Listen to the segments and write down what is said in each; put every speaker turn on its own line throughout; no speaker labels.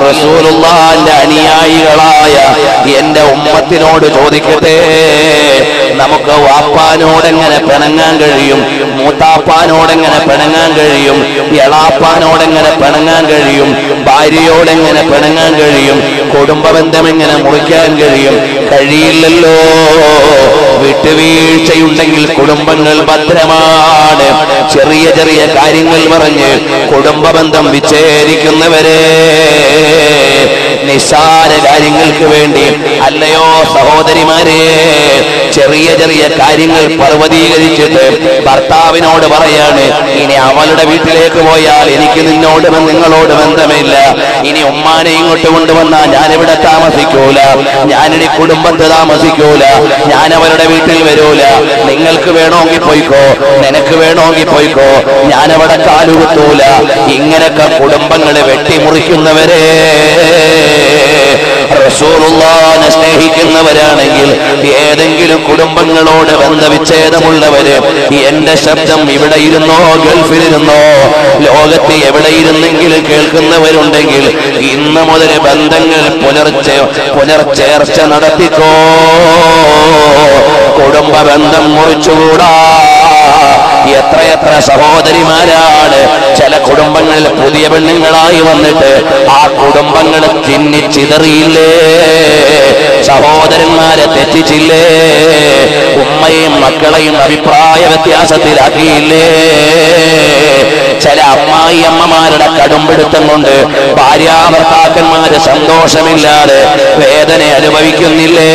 റസൂലുള്ളാഹിന്റെ അനുയായികളായ എന്റെ ഉമ്മത്തിനോട് ചോദിക്കട്ടെ, നമുക്ക് വാപ്പാനോടെങ്ങനെ പിണങ്ങാൻ കഴിയും? മൂത്താപ്പാനോടെങ്ങനെ പിണങ്ങാൻ കഴിയും? എളാപ്പാനോടെങ്ങനെ പിണങ്ങാൻ കഴിയും? ഭാര്യയോടെങ്ങനെ പിണങ്ങാൻ കഴിയും? കുടുംബബന്ധം എങ്ങനെ മുറിക്കാൻ കഴിയും? കഴിയില്ലല്ലോ. വിട്ടുവീഴ്ചയുണ്ടെങ്കിൽ കുടുംബങ്ങൾ ഭദ്രമാണ്. ചെറിയ ചെറിയ കാര്യങ്ങൾ പറഞ്ഞ് കുടുംബബന്ധം വിച്ഛേദിക്കുന്നവരെ, നിസ്സാര കാര്യങ്ങൾക്ക് വേണ്ടി അല്ലയോ സഹോദരിമാരെ, ചെറിയ ചെറിയ കാര്യങ്ങൾ പർവ്വതീകരിച്ചിട്ട് ഭർത്താവിനോട് പറയാണ്, ഇനി അവളുടെ വീട്ടിലേക്ക് പോയാൽ എനിക്ക് നിങ്ങളോട് ബന്ധമില്ല. ഇനി ഉമ്മാനെ ഇങ്ങോട്ട് കൊണ്ടുവന്നാൽ ഞാനിവിടെ താമസിക്കൂല, ഞാനിനി കുടുംബത്ത് താമസിക്കൂല, ഞാൻ അവരുടെ വീട്ടിൽ വരൂല. നിങ്ങൾക്ക് വേണമെങ്കിൽ പോയിക്കോ, നിനക്ക് വേണമെങ്കിൽ പോയിക്കോ, ഞാനവിടെ കാലുകുത്തൂല. ഇങ്ങനൊക്കെ കുടുംബങ്ങളെ വെട്ടിമുറിക്കുന്നവരെ, റസൂലുള്ളാഹിനെ സ്നേഹിക്കുന്നവരാണെങ്കിൽ ഏതെങ്കിലും കുടുംബങ്ങളോട് ബന്ധവിച്ഛേദമുള്ളവര്, എന്റെ ശബ്ദം ഇവിടെ ഇരുന്നോ ഗൾഫിലിരുന്നോ ലോകത്ത് എവിടെ ഇരുന്നെങ്കിലും കേൾക്കുന്നവരുണ്ടെങ്കിൽ ഇന്ന് മുതൽ ബന്ധങ്ങൾ പുനർചേർച്ച നടത്തിക്കോ. കുടുംബ ബന്ധം മുറിച്ചുകൂടാ. എത്രയെത്ര സഹോദരിമാരാണ് ചില കുടുംബങ്ങളിൽ പുതിയ പെണ്ണുങ്ങളായി വന്നിട്ട് ആ കുടുംബങ്ങൾ ചിന്നിച്ചിതറിയില്ലേ? സഹോദരന്മാരെ തെറ്റിച്ചില്ലേ? ഉമ്മയും മക്കളെയും അഭിപ്രായ വ്യത്യാസത്തിലാക്കിയില്ലേ? ചില അമ്മായിയമ്മമാരുടെ കടുംപിടുത്തം കൊണ്ട് ഭാര്യാഭർത്താക്കന്മാര് സന്തോഷമില്ലാതെ വേദന അനുഭവിക്കുന്നില്ലേ?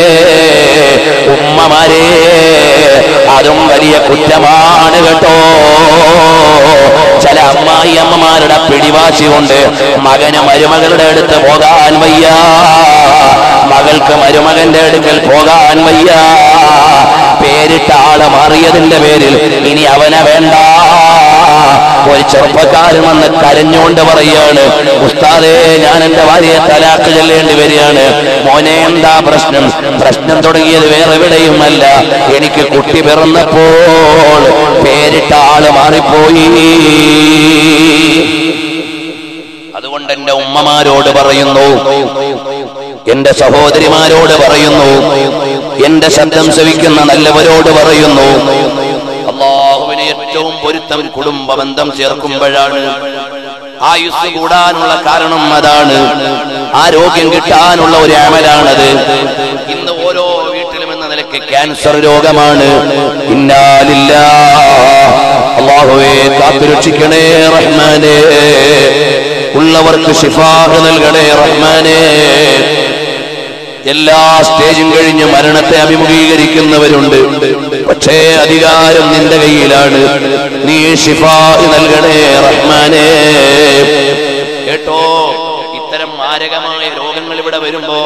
ഉമ്മമാരെ, അതും വലിയ കുറ്റമാണ് കേട്ടോ. ചില അമ്മായിയമ്മമാരുടെ പിടിവാശി കൊണ്ട് മകന് മരുമകളുടെ അടുത്ത് പോകാൻ വയ്യ, മകൾക്ക് മരുമകന്റെ അടുക്കൽ പോകാൻ വയ്യ. പേരിട്ട ആള് മാറിയതിന്റെ പേരിൽ ഇനി അവനെ വേണ്ട. ഒരു ചെറുപ്പക്കാരൻ വന്ന് കരഞ്ഞുകൊണ്ട് പറയാണ്, ഉസ്താദേ, ഞാൻ എന്റെ ഭാര്യയെ തലാക്ക് ചൊല്ലേണ്ടി വരികയാണ്. മോനെ, എന്താ പ്രശ്നം? പ്രശ്നം തുടങ്ങിയത് വേറെ എവിടെയുമല്ല, എനിക്ക് കുട്ടി പിറന്നപ്പോൾ പേരിട്ട ആള് മാറിപ്പോയി. അതുകൊണ്ട് എന്റെ ഉമ്മമാരോട് പറയുന്നു, എന്റെ സഹോദരിമാരോട് പറയുന്നു, എന്റെ ശബ്ദം ശ്രവിക്കുന്ന നല്ലവരോട് പറയുന്നു, അല്ലാഹുവിന് ഏറ്റവും പൊരുത്തം കുടുംബ ബന്ധം ചേർക്കുമ്പോഴാണ്. ആയുസ് കൂടാനുള്ള കാരണം അതാണ്, ആരോഗ്യം കിട്ടാനുള്ള ഒരു അമലാണത്. ഇന്ന് ഓരോ വീട്ടിലും എന്ന നിലയ്ക്ക് ക്യാൻസർ രോഗമാണ്. ഇന്നാ ലില്ലാഹ്. അല്ലാഹുവേ കാത്തുരക്ഷിക്കണേ റഹ്മാനേ, ഉള്ളവർക്ക് ശിഫാഹ് നൽകണേ റഹ്മാനേ. എല്ലാ സ്റ്റേജും കഴിഞ്ഞ് മരണത്തെ അഭിമുഖീകരിക്കുന്നവരുണ്ട്, പക്ഷേ അധികാരം നിന്റെ കയ്യിലാണ്. നീ ശിഫാഹ് നൽകണേ റഹ്മാനേ. കേട്ടോ, ഇത്തരം മാരകമായ രോഗങ്ങൾ ഇവിടെ വരുമ്പോ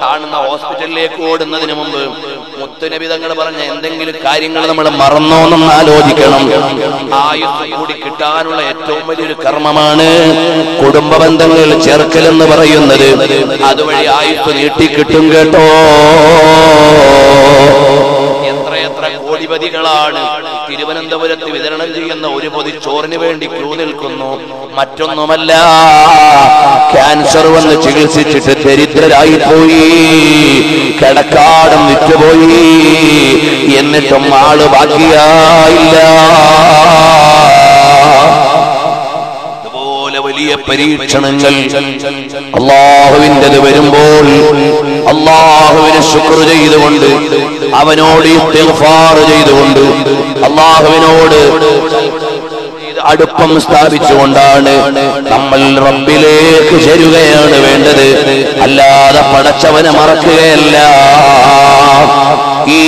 കാണുന്ന ഹോസ്പിറ്റലിലേക്ക് ഓടുന്നതിന് മുമ്പ് മുത്തുനബി തങ്ങൾ പറഞ്ഞ എന്തെങ്കിലും കാര്യങ്ങൾ നമ്മൾ മറന്നോന്നൊന്ന് ആലോചിക്കണം. ആയുസ് കൂടി കിട്ടാനുള്ള ഏറ്റവും വലിയൊരു കർമ്മമാണ് കുടുംബ ബന്ധങ്ങൾ ചേർക്കലെന്ന് പറയുന്നത്. അതുവഴി ആയുസ് നീട്ടിക്കിട്ടും കേട്ടോ. എത്രയെത്ര കോടിപതികളാണ് തിരുവനന്തപുരത്ത് വിതരണം ചെയ്യുന്ന ഒരു പൊതി ചോറിന് വേണ്ടി ക്യൂ നിൽക്കുന്നു. മറ്റൊന്നുമല്ല, ക്യാൻസർ വന്ന് ചികിത്സിച്ചിട്ട് ദരിദ്രരായി പോയി, കിടക്കാടം വിറ്റുപോയി, എന്നിട്ടും ആള് ബാക്കിയായില്ല. വലിയ പരീക്ഷണങ്ങൾ അല്ലാഹുവിൻ്റെത് വരുമ്പോൾ അല്ലാഹുവിനെ ശുക്ർ ചെയ്തുകൊണ്ട്, അവനോട് ഇസ്തിഗ്ഫാർ ചെയ്തുകൊണ്ട്, അല്ലാഹുവിനോട് അടുപ്പം സ്ഥാപിച്ചുകൊണ്ടാണ് നമ്മൾ റബ്ബിലേക്ക് ചേരുകയാണ് വേണ്ടത്. അല്ലാതെ പടച്ചവനെ മറക്കുകയല്ല. ഈ